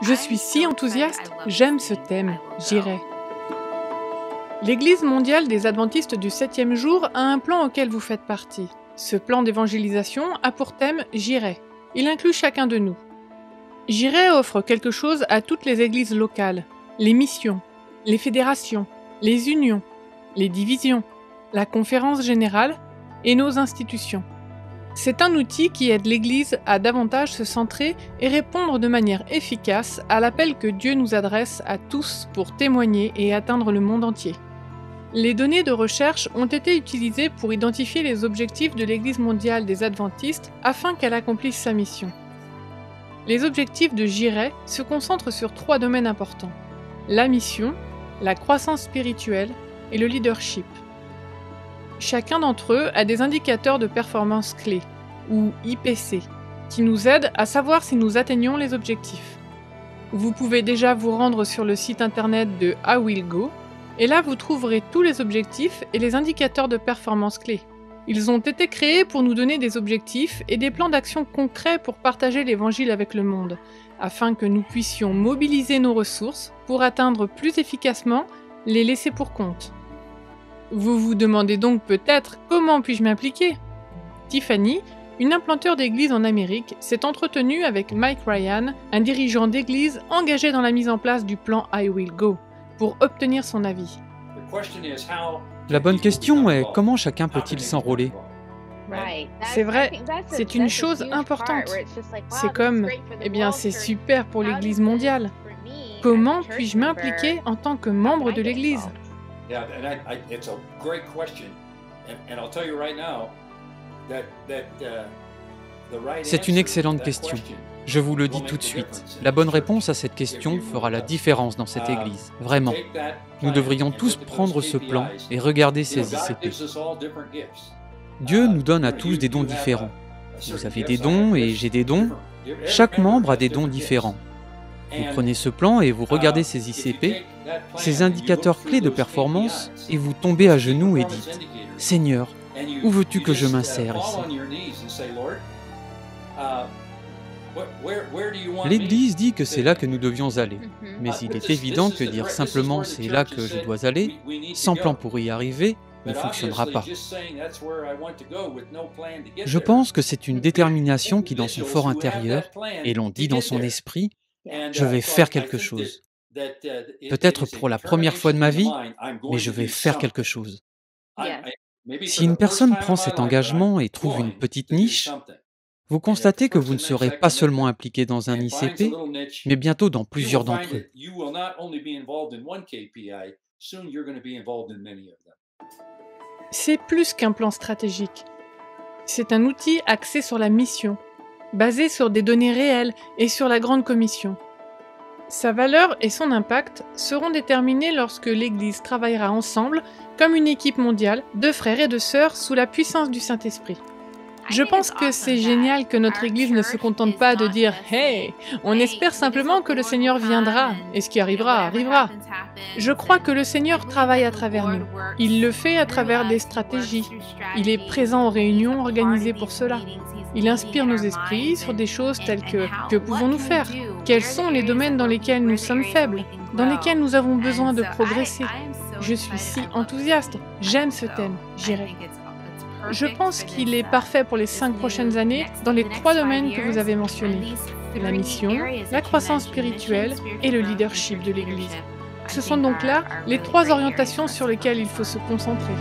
Je suis si enthousiaste, j'aime ce thème, j'irai. L'Église mondiale des adventistes du 7e jour a un plan auquel vous faites partie. Ce plan d'évangélisation a pour thème « J'irai ». Il inclut chacun de nous. J'irai offre quelque chose à toutes les églises locales, les missions, les fédérations, les unions, les divisions, la conférence générale et nos institutions. C'est un outil qui aide l'Église à davantage se centrer et répondre de manière efficace à l'appel que Dieu nous adresse à tous pour témoigner et atteindre le monde entier. Les données de recherche ont été utilisées pour identifier les objectifs de l'Église mondiale des adventistes afin qu'elle accomplisse sa mission. Les objectifs de J'irai se concentrent sur 3 domaines importants: la mission, la croissance spirituelle et le leadership. Chacun d'entre eux a des indicateurs de performance clés, ou IPC, qui nous aident à savoir si nous atteignons les objectifs. Vous pouvez déjà vous rendre sur le site internet de I Will Go, et là vous trouverez tous les objectifs et les indicateurs de performance clés. Ils ont été créés pour nous donner des objectifs et des plans d'action concrets pour partager l'Évangile avec le monde, afin que nous puissions mobiliser nos ressources pour atteindre plus efficacement les laissés pour compte. Vous vous demandez donc peut-être comment puis-je m'impliquer ? Tiffany, une implanteur d'église en Amérique, s'est entretenue avec Mike Ryan, un dirigeant d'église engagé dans la mise en place du plan I Will Go, pour obtenir son avis. La bonne question est comment chacun peut-il s'enrôler ? C'est vrai, c'est une chose importante. C'est comme, c'est super pour l'église mondiale. Comment puis-je m'impliquer en tant que membre de l'église ? C'est une excellente question. Je vous le dis tout de suite. La bonne réponse à cette question fera la différence dans cette église. Vraiment. Nous devrions tous prendre ce plan et regarder ces ICP. Dieu nous donne à tous des dons différents. Vous avez des dons et j'ai des dons. Chaque membre a des dons différents. Vous prenez ce plan et vous regardez ces ICP, ces indicateurs clés de performance, et vous tombez à genoux et dites « Seigneur, où veux-tu que je m'insère ici ?» L'Église dit que c'est là que nous devions aller, mais il est évident que dire simplement « c'est là que je dois aller », sans plan pour y arriver, ne fonctionnera pas. Je pense que c'est une détermination qui, dans son fort intérieur, et l'on dit dans son esprit, je vais faire quelque chose. Peut-être pour la première fois de ma vie, mais je vais faire quelque chose. Si une personne prend cet engagement et trouve une petite niche, vous constatez que vous ne serez pas seulement impliqué dans un ICP, mais bientôt dans plusieurs d'entre eux. C'est plus qu'un plan stratégique. C'est un outil axé sur la mission, basé sur des données réelles et sur la Grande Commission. Sa valeur et son impact seront déterminés lorsque l'Église travaillera ensemble comme une équipe mondiale de frères et de sœurs sous la puissance du Saint-Esprit. Je pense que c'est génial que notre Église ne se contente pas de dire « Hey, on espère simplement que le Seigneur viendra, et ce qui arrivera, arrivera ». Je crois que le Seigneur travaille à travers nous. Il le fait à travers des stratégies. Il est présent aux réunions organisées pour cela. Il inspire nos esprits sur des choses telles que pouvons-nous faire ? Quels sont les domaines dans lesquels nous sommes faibles, dans lesquels nous avons besoin de progresser ? Je suis si enthousiaste, j'aime ce thème, j'irai. Je pense qu'il est parfait pour les 5 prochaines années dans les 3 domaines que vous avez mentionnés: la mission, la croissance spirituelle et le leadership de l'Église. Ce sont donc là les 3 orientations sur lesquelles il faut se concentrer.